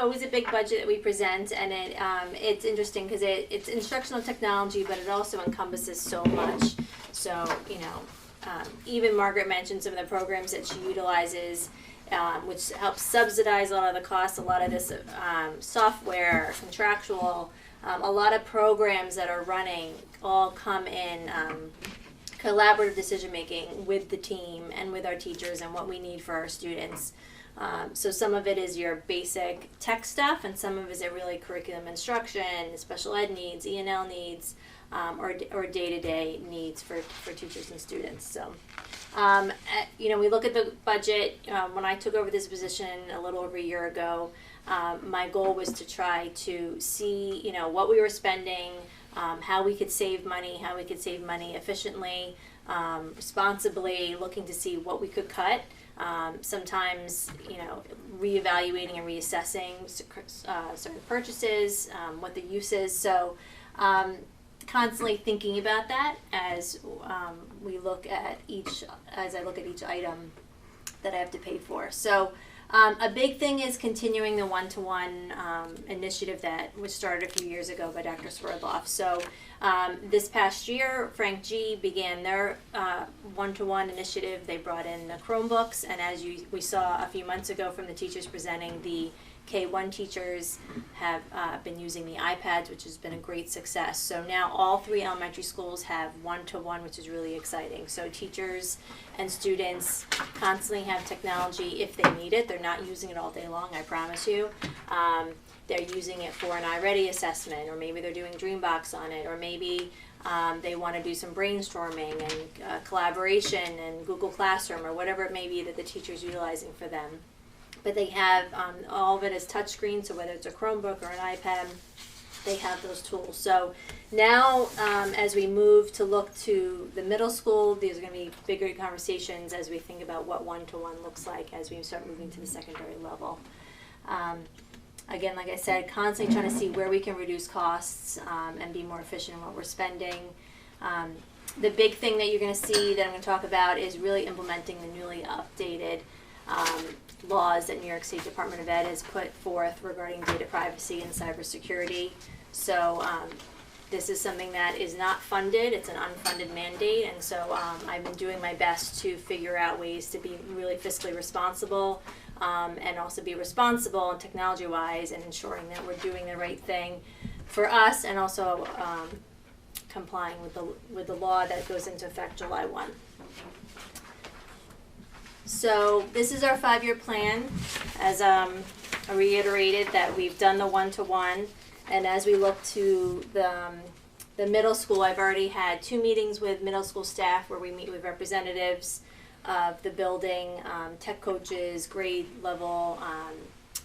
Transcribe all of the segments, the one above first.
always a big budget that we present, and it's interesting because it's instructional technology, but it also encompasses so much. So, even Margaret mentioned some of the programs that she utilizes, which helps subsidize a lot of the costs, a lot of this software, contractual, a lot of programs that are running all come in collaborative decision making with the team and with our teachers and what we need for our students. So some of it is your basic tech stuff, and some of it is really curriculum instruction, special ed needs, E&L needs, or day-to-day needs for teachers and students. So, we look at the budget. When I took over this position a little over a year ago, my goal was to try to see, what we were spending, how we could save money efficiently, responsibly, looking to see what we could cut. Sometimes, reevaluating and reassessing certain purchases, what the use is. So, constantly thinking about that as I look at each item that I have to pay for. So, a big thing is continuing the one-to-one initiative that was started a few years ago by Dr. Swerdloff. So this past year, Frank G began their one-to-one initiative. They brought in the Chromebooks, and as we saw a few months ago from the teachers presenting, the K-1 teachers have been using the iPads, which has been a great success. So now all 3 elementary schools have one-to-one, which is really exciting. So teachers and students constantly have technology if they need it. They're not using it all day long, I promise you. They're using it for an iReady assessment, or maybe they're doing Dreambox on it, or maybe they want to do some brainstorming and collaboration and Google Classroom, or whatever it may be that the teacher's utilizing for them. But they have all of it as touchscreen, so whether it's a Chromebook or an iPad, they have those tools. So now, as we move to look to the middle school, these are going to be bigger conversations as we think about what one-to-one looks like as we start moving to the secondary level. Again, like I said, constantly trying to see where we can reduce costs and be more efficient in what we're spending. The big thing that you're going to see that I'm going to talk about is really implementing the newly updated laws that New York State Department of Ed has put forth regarding data privacy and cybersecurity. So this is something that is not funded. It's an unfunded mandate, and so I've been doing my best to figure out ways to be really fiscally responsible and also be responsible and technology-wise, and ensuring that we're doing the right thing for us, and also complying with the law that goes into effect July 1. So this is our 5-year plan. As I reiterated, that we've done the one-to-one, and as we look to the middle school, I've already had 2 meetings with middle school staff where we meet with representatives of the building, tech coaches, grade level,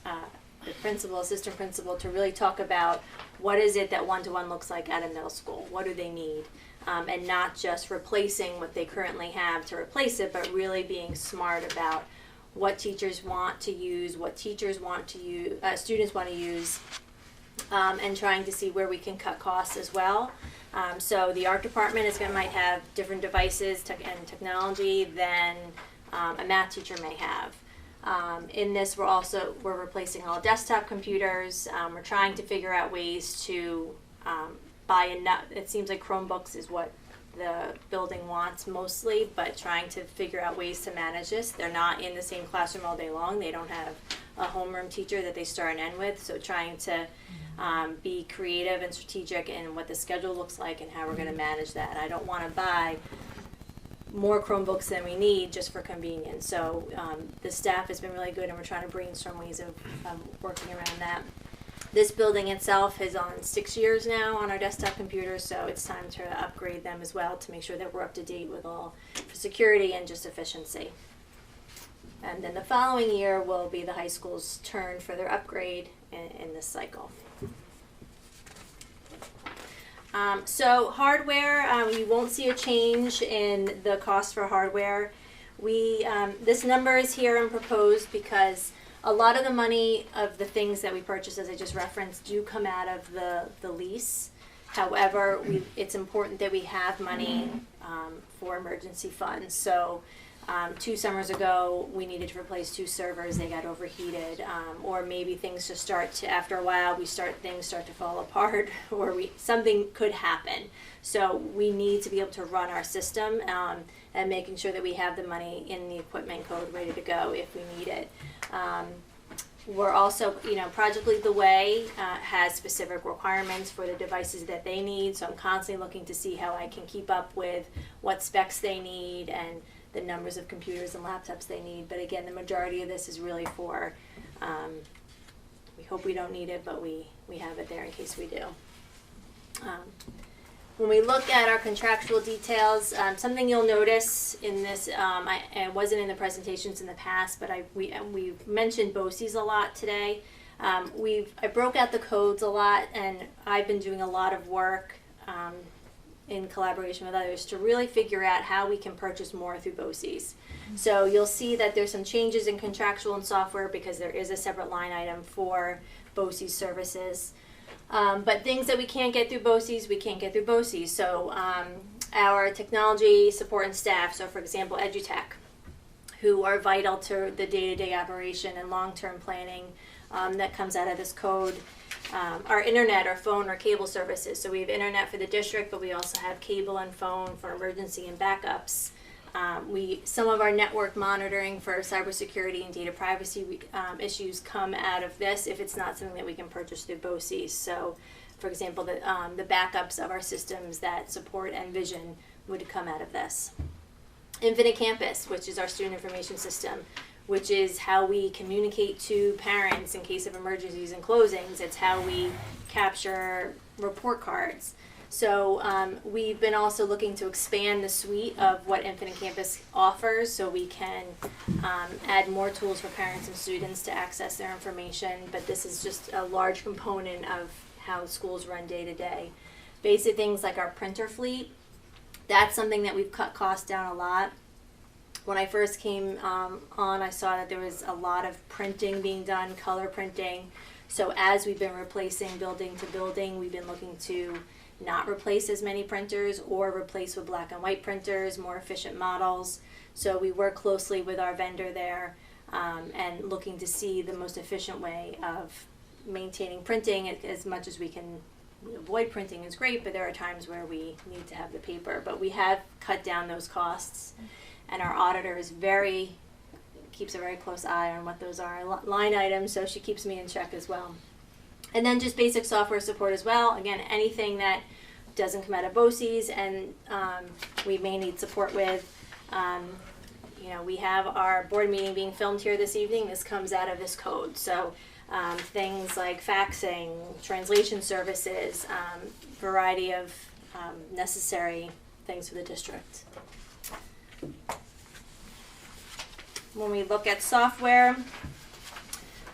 the principal, assistant principal, to really talk about what is it that one-to-one looks like at a middle school. What do they need? And not just replacing what they currently have to replace it, but really being smart about what teachers want to use, what teachers want to use, students want to use, and trying to see where we can cut costs as well. So the art department might have different devices and technology than a math teacher may have. In this, we're replacing all desktop computers. We're trying to figure out ways to buy enough. It seems like Chromebooks is what the building wants mostly, but trying to figure out ways to manage this. They're not in the same classroom all day long. They don't have a homeroom teacher that they start and end with, so trying to be creative and strategic in what the schedule looks like and how we're going to manage that. I don't want to buy more Chromebooks than we need just for convenience. So the staff has been really good, and we're trying to brainstorm ways of working around that. This building itself is on 6 years now on our desktop computers, so it's time to upgrade them as well to make sure that we're up to date with all for security and just efficiency. And then the following year will be the high school's turn for their upgrade in this cycle. So hardware, you won't see a change in the cost for hardware. This number is here and proposed because a lot of the money of the things that we purchase, as I just referenced, do come out of the lease. However, it's important that we have money for emergency funds. So 2 summers ago, we needed to replace 2 servers, they got overheated, or maybe things just after a while, things start to fall apart, or something could happen. So we need to be able to run our system, and making sure that we have the money in the equipment code ready to go if we need it. We're also, Project Lead the Way has specific requirements for the devices that they need, so I'm constantly looking to see how I can keep up with what specs they need and the numbers of computers and laptops they need. But again, the majority of this is really for, we hope we don't need it, but we have it there in case we do. When we look at our contractual details, something you'll notice in this, I wasn't in the presentations in the past, but we mentioned BOCES a lot today. I broke out the codes a lot, and I've been doing a lot of work in collaboration with others to really figure out how we can purchase more through BOCES. So you'll see that there's some changes in contractual and software because there is a separate line item for BOCES services. But things that we can't get through BOCES, we can't get through BOCES. So our technology support and staff, so for example, EduTech, who are vital to the day-to-day operation and long-term planning that comes out of this code. Our internet or phone or cable services. So we have internet for the district, but we also have cable and phone for emergency and backups. Some of our network monitoring for cybersecurity and data privacy issues come out of this if it's not something that we can purchase through BOCES. So, for example, the backups of our systems that support Envision would come out of this. Infinite Campus, which is our student information system, which is how we communicate to parents in case of emergencies and closings. It's how we capture report cards. So we've been also looking to expand the suite of what Infinite Campus offers so we can add more tools for parents and students to access their information, but this is just a large component of how schools run day to day. Basic things like our printer fleet, that's something that we've cut costs down a lot. When I first came on, I saw that there was a lot of printing being done, color printing. So as we've been replacing building to building, we've been looking to not replace as many printers or replace with black and white printers, more efficient models. So we work closely with our vendor there and looking to see the most efficient way of maintaining printing as much as we can. Avoid printing is great, but there are times where we need to have the paper. But we have cut down those costs, and our auditor keeps a very close eye on what those are line items, so she keeps me in check as well. And then just basic software support as well. Again, anything that doesn't come out of BOCES and we may need support with. We have our board meeting being filmed here this evening. This comes out of this code. So things like faxing, translation services, variety of necessary things for the district. When we look at software,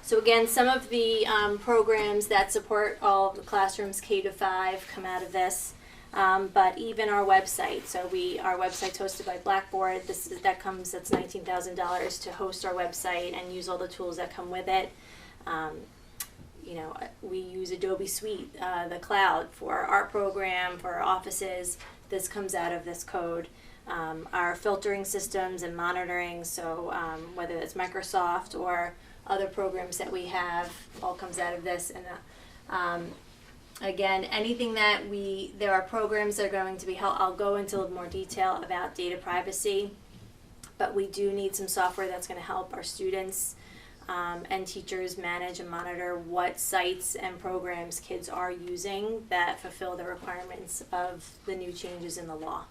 so again, some of the programs that support all of the classrooms K-5 come out of this, but even our website. So our website's hosted by Blackboard. That's $19,000 to host our website and use all the tools that come with it. We use Adobe Suite, the cloud for our art program, for our offices. This comes out of this code. Our filtering systems and monitoring, so whether it's Microsoft or other programs that we have, all comes out of this. And again, anything that there are programs that are going to be helpful. I'll go into a little more detail about data privacy, but we do need some software that's going to help our students and teachers manage and monitor what sites and programs kids are using that fulfill the requirements of the new changes in the law.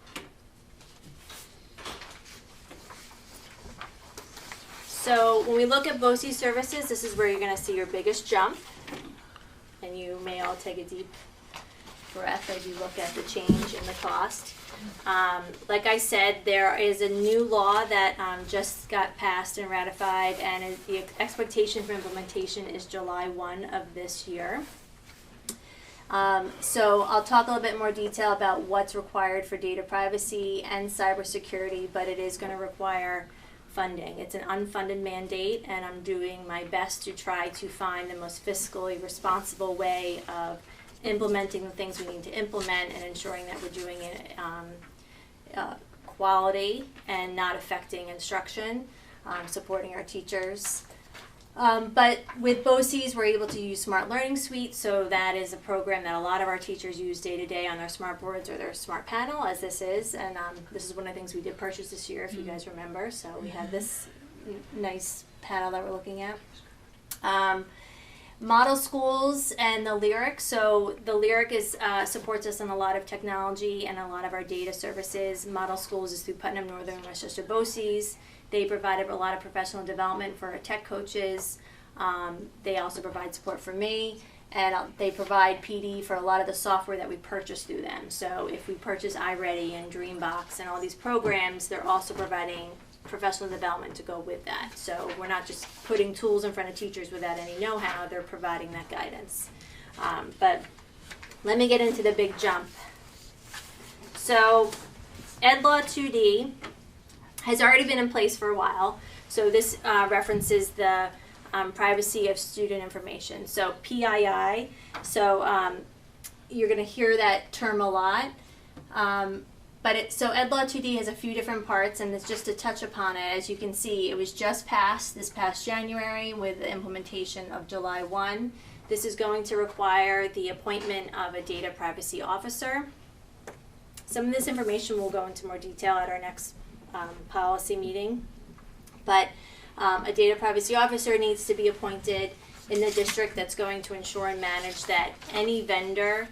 So when we look at BOCES services, this is where you're going to see your biggest jump, and you may all take a deep breath as you look at the change in the cost. Like I said, there is a new law that just got passed and ratified, and the expectation for implementation is July 1 of this year. So I'll talk a little bit more detail about what's required for data privacy and cybersecurity, but it is going to require funding. It's an unfunded mandate, and I'm doing my best to try to find the most fiscally responsible way of implementing the things we need to implement and ensuring that we're doing it quality and not affecting instruction, supporting our teachers. But with BOCES, we're able to use Smart Learning Suite, so that is a program that a lot of our teachers use day to day on their smart boards or their smart panel, as this is. And this is one of the things we did purchase this year, if you guys remember. So we have this nice panel that we're looking at. Model schools and the Lyric. So the Lyric is supports us on a lot of technology and a lot of our data services. Model schools is through Putnam Northern Westchester BOCES. They provided a lot of professional development for our tech coaches. They also provide support for me, and they provide PD for a lot of the software that we purchase through them. So if we purchase iReady and Dreambox and all these programs, they're also providing professional development to go with that. So we're not just putting tools in front of teachers without any know-how, they're providing that guidance. But let me get into the big jump. So EdLaw 2D has already been in place for a while. So this references the privacy of student information. So PII, so you're gonna hear that term a lot. So EdLaw 2D has a few different parts, and it's just to touch upon it. As you can see, it was just passed this past January with the implementation of July 1. This is going to require the appointment of a data privacy officer. Some of this information will go into more detail at our next policy meeting, but a data privacy officer needs to be appointed in the district that's going to ensure and manage that any vendor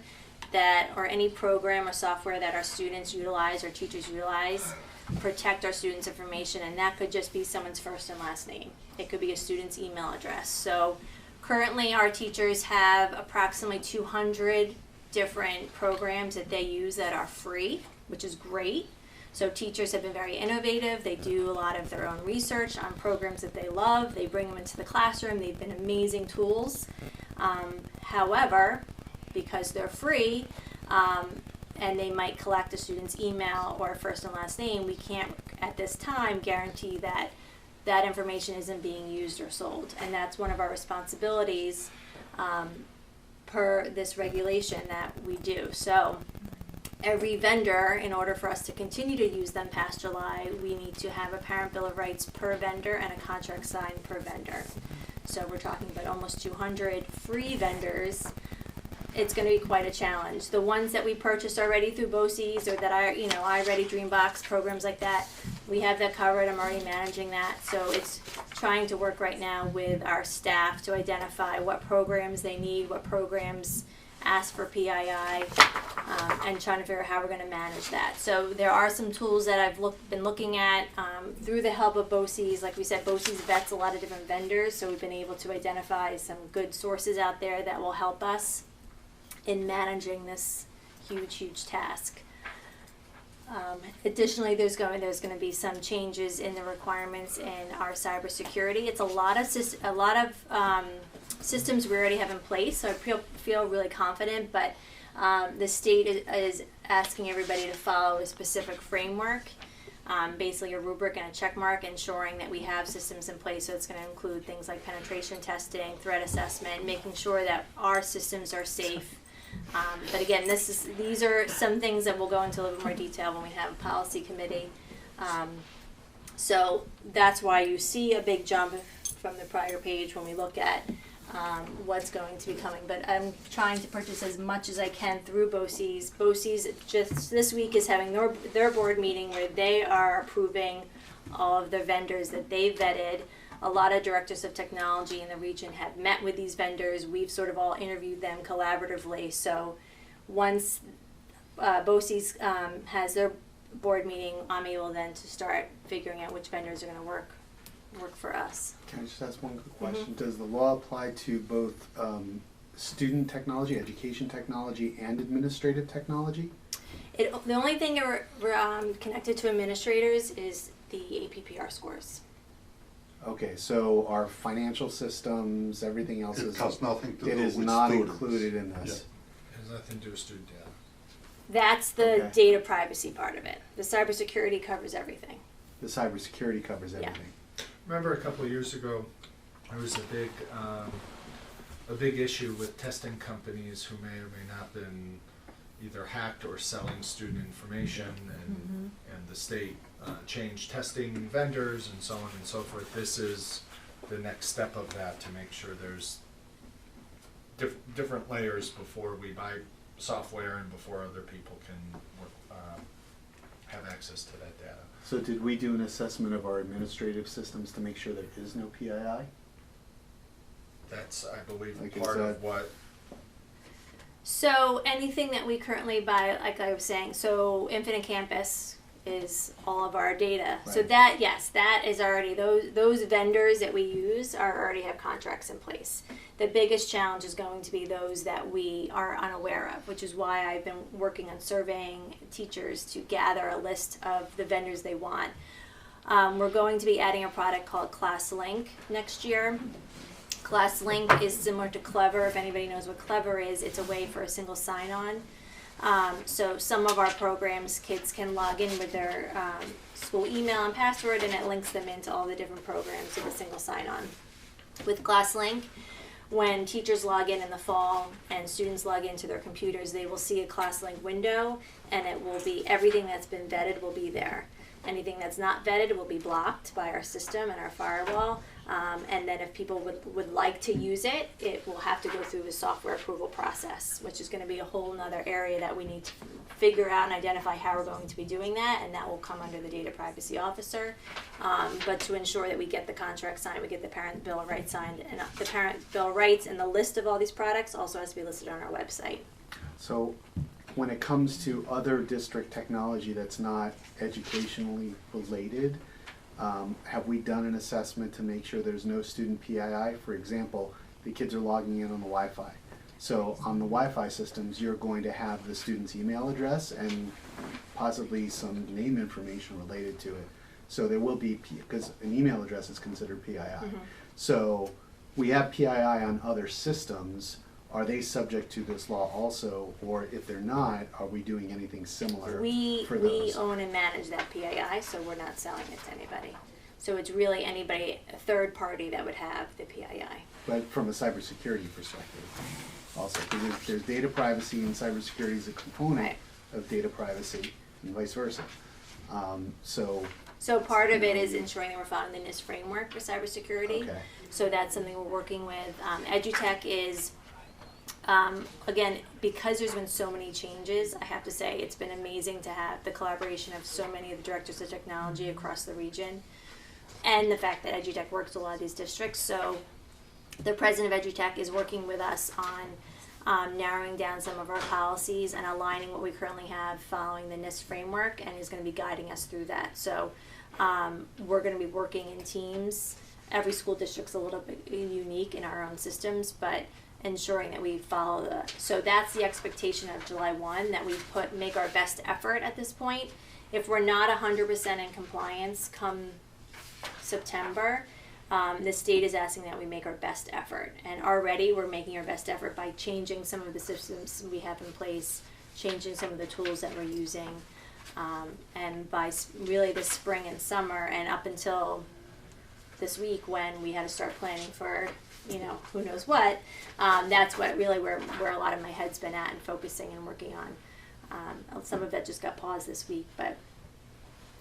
or any program or software that our students utilize or teachers utilize protect our students' information, and that could just be someone's first and last name. It could be a student's email address. So currently our teachers have approximately 200 different programs that they use that are free, which is great. So teachers have been very innovative. They do a lot of their own research on programs that they love. They bring them into the classroom. They've been amazing tools. However, because they're free, and they might collect a student's email or first and last name, we can't at this time guarantee that that information isn't being used or sold. And that's one of our responsibilities per this regulation that we do. So every vendor, in order for us to continue to use them past July, we need to have a parent bill of rights per vendor and a contract signed per vendor. So we're talking about almost 200 free vendors. It's going to be quite a challenge. The ones that we purchased already through BOCES or that iReady, Dreambox, programs like that, we have that covered. I'm already managing that. So it's trying to work right now with our staff to identify what programs they need, what programs ask for PII, and trying to figure out how we're going to manage that. So there are some tools that I've been looking at through the help of BOCES. Like we said, BOCES vets a lot of different vendors, so we've been able to identify some good sources out there that will help us in managing this huge task. Additionally, there's going to be some changes in the requirements in our cybersecurity. It's a lot of systems we already have in place, so I feel really confident, but the state is asking everybody to follow a specific framework, basically a rubric and a check mark, ensuring that we have systems in place. So it's going to include things like penetration testing, threat assessment, making sure that our systems are safe. But again, these are some things that we'll go into a little bit more detail when we have a policy committee. So that's why you see a big jump from the prior page when we look at what's going to be coming. But I'm trying to purchase as much as I can through BOCES. BOCES just this week is having their board meeting where they are approving all of the vendors that they've vetted. A lot of directors of technology in the region have met with these vendors. We've sort of all interviewed them collaboratively. So once BOCES has their board meeting, I'm able then to start figuring out which vendors are going to work for us. Can I just ask one quick question? Mm-hmm. Does the law apply to both student technology, education technology, and administrative technology? The only thing connected to administrators is the APPR scores. Okay, so our financial systems, everything else It has nothing to do it is with not students. Included in this. Yeah. It has nothing to do with student data. That's the Okay. data privacy part of it. The cybersecurity covers everything. The cybersecurity covers everything. Remember a couple of years ago, there was a big issue with testing companies who may or may not been either hacked or selling student information, and the state changed testing vendors and so on and so forth. This is the next step of that to make sure there's different layers before we buy software and before other people can have access to that data. So did we do an assessment of our administrative systems to make sure there is no PII? That's, I believe, Like, part is of that- what, So anything that we currently buy, like I was saying, so Infinite Campus is all of our data. So Right. that, yes, that is already, those vendors that we use already have contracts in place. The biggest challenge is going to be those that we are unaware of, which is why I've been working on surveying teachers to gather a list of the vendors they want. We're going to be adding a product called ClassLink next year. ClassLink is similar to Clever. If anybody knows what Clever is, it's a way for a single sign-on. So some of our programs, kids can log in with their school email and password, and it links them into all the different programs with a single sign-on. With ClassLink, when teachers log in the fall and students log into their computers, they will see a ClassLink window, and it will be everything that's been vetted will be there. Anything that's not vetted will be blocked by our system and our firewall. And then if people would like to use it, it will have to go through the software approval process, which is going to be a whole nother area that we need to figure out and identify how we're going to be doing that, and that will come under the data privacy officer. But to ensure that we get the contract signed, we get the parent bill of rights signed, and the parent bill of rights and the list of all these products also has to be listed on our website. So when it comes to other district technology that's not educationally related, have we done an assessment to make sure there's no student PII? For example, the kids are logging in on the Wi-Fi. So on the Wi-Fi systems, you're going to have the student's email address and possibly some name information related to it. So there will be, because an email address is considered PII. Mm-hmm. So we have PII on other systems. Are they subject to this law also, or if they're not, are we doing anything similar We for those? own and manage that PII, so we're not selling it to anybody. So it's really anybody, a third party that would have the PII. But from a cybersecurity perspective also, because there's data privacy and cybersecurity is a component Right. of data privacy and vice versa. So part of it is ensuring that we're following the NIST framework for cybersecurity. Okay. So that's something we're working with. EduTech is, again, because there's been so many changes, I have to say it's been amazing to have the collaboration of so many of the directors of technology across the region, and the fact that EduTech works with a lot of these districts. So the president of EduTech is working with us on narrowing down some of our policies and aligning what we currently have following the NIST framework, and is going to be guiding us through that. So we're going to be working in teams. Every school district's a little bit unique in our own systems, but ensuring that we follow so that's the expectation of July 1, that we make our best effort at this point. If we're not 100% in compliance come September, the state is asking that we make our best effort, and already we're making our best effort by changing some of the systems we have in place, changing some of the tools that we're using, and by really this spring and summer and up until this week when we had to start planning for who knows what, that's what really where a lot of my head's been at and focusing and working on. Some of that just got paused this week, but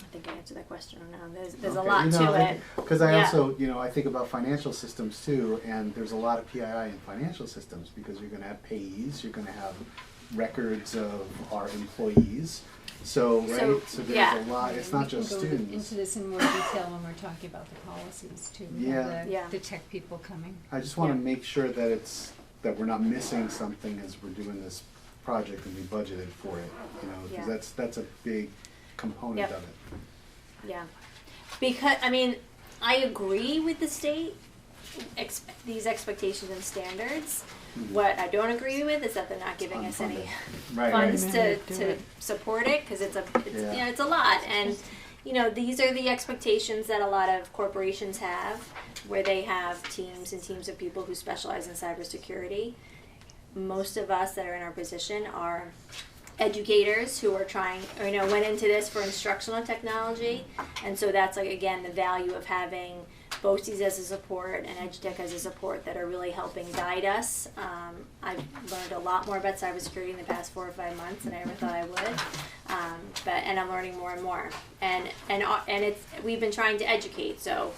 I think I answered that question. There's a Okay. lot to it. Because I Yeah. also, I think about financial systems too, and there's a lot of PII in financial systems because you're going to have payees, you're going to have records of our employees. So there's yeah. a lot. It's not just We can go students. into this in more detail when we're talking about the policies too. We have Yeah. Yeah. the tech people coming. I just want to Yeah. make sure that we're not missing something as we're doing this project and we budgeted for it. Yeah. Because that's a big component Yep. of it. Yeah, because I agree with the state, these expectations and standards. Mhm. What I don't agree with is that they're not giving us any Unfunded. Right. funds Right. to support it, because it's Yeah. it's a lot, and these are the expectations that a lot of corporations have, where they have teams and teams of people who specialize in cybersecurity. Most of us that are in our position are educators who are trying, went into this for instructional technology, and so that's again the value of having BOCES as a support and EduTech as a support that are really helping guide us. I've learned a lot more about cybersecurity in the past 4 or 5 months than I ever thought I would, and I'm learning more and more. And we've been trying to educate. So,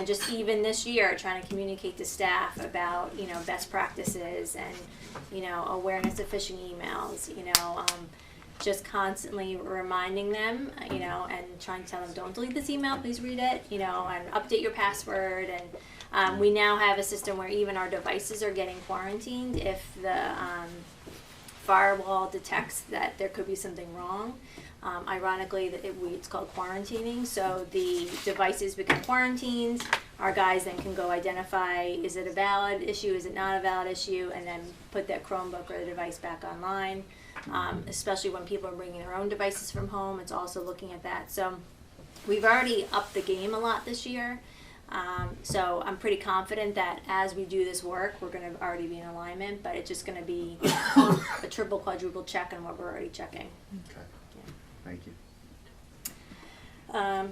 just even this year, trying to communicate to staff about, best practices and, awareness of phishing emails, just constantly reminding them, and trying to tell them, don't delete this email, please read it, and update your password. And we now have a system where even our devices are getting quarantined if the firewall detects that there could be something wrong. Ironically, it's called quarantining. So the devices become quarantined. Our guys then can go identify, is it a valid issue, is it not a valid issue, and then put that Chromebook or the device back online. Especially when people are bringing their own devices from home, it's also looking at that. So we've already upped the game a lot this year. So I'm pretty confident that as we do this work, we're going to already be in alignment, but it's just going to be a triple, quadruple check on what we're already checking. Okay. Thank you. All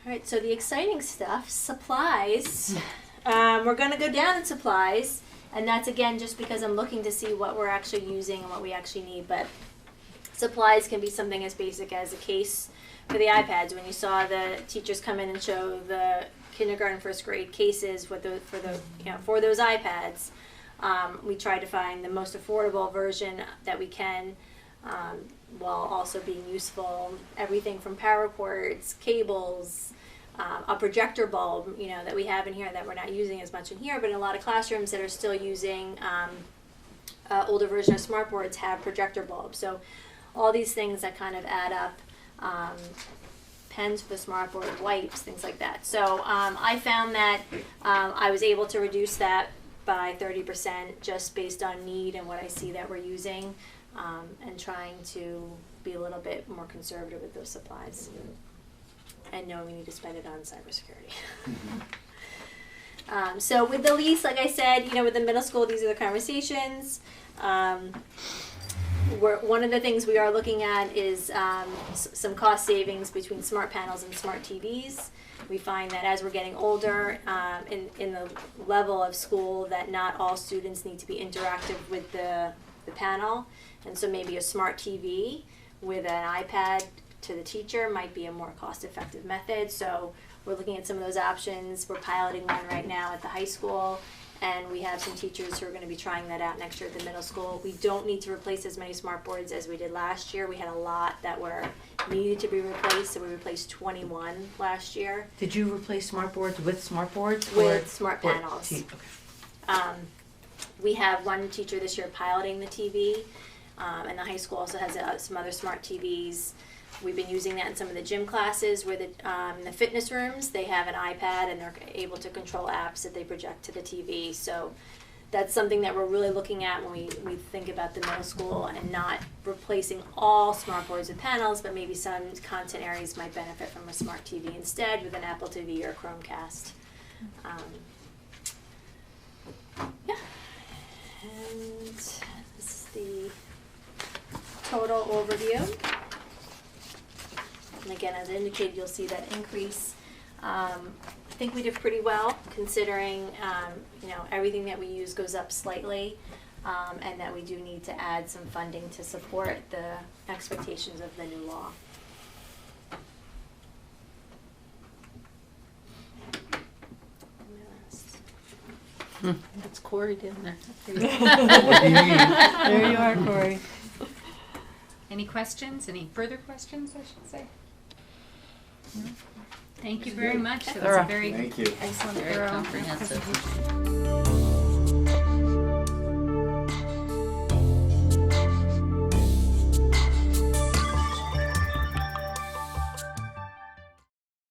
right, so the exciting stuff, supplies. We're going to go down in supplies, and that's again just because I'm looking to see what we're actually using and what we actually need. But supplies can be something as basic as a case for the iPads. When you saw the teachers come in and show the kindergarten, first grade cases for those iPads, we try to find the most affordable version that we can, while also being useful. Everything from power cords, cables, a projector bulb, that we have in here that we're not using as much in here, but in a lot of classrooms that are still using older version of smartboards have projector bulbs. So all these things that kind of add up. Pens for the smartboard, wipes, things like that. So I found that I was able to reduce that by 30% just based on need and what I see that we're using, and trying to be a little bit more conservative with those supplies and knowing we need to spend it on cybersecurity. So with the lease, like I said, with the middle school, these are the conversations. One of the things we are looking at is some cost savings between smart panels and smart TVs. We find that as we're getting older, in the level of school, that not all students need to be interactive with the panel. And so maybe a smart TV with an iPad to the teacher might be a more cost-effective method. So we're looking at some of those options. We're piloting one right now at the high school. And we have some teachers who are going to be trying that out next year at the middle school. We don't need to replace as many smart boards as we did last year. We had a lot that needed to be replaced, so we replaced 21 last year. Did you replace smart boards with smart boards? With smart panels. Okay. We have one teacher this year piloting the TV, and the high school also has some other smart TVs. We've been using that in some of the gym classes where in the fitness rooms, they have an iPad and they're able to control apps that they project to the TV. So that's something that we're really looking at when we think about the middle school, and not replacing all smart boards with panels, but maybe some content areas might benefit from a smart TV instead with an Apple TV or Chromecast. Yeah. And this is the total overview. And again, as indicated, you'll see that increase. I think we did pretty well considering, everything that we use goes up slightly, and that we do need to add some funding to support the expectations of the new law. That's Corey down there. What do you need? There you are, Corey. Any questions? Any further questions, I should say? No? Thank you very much. That was a very Thank you. excellent, Very thorough comprehensive. presentation.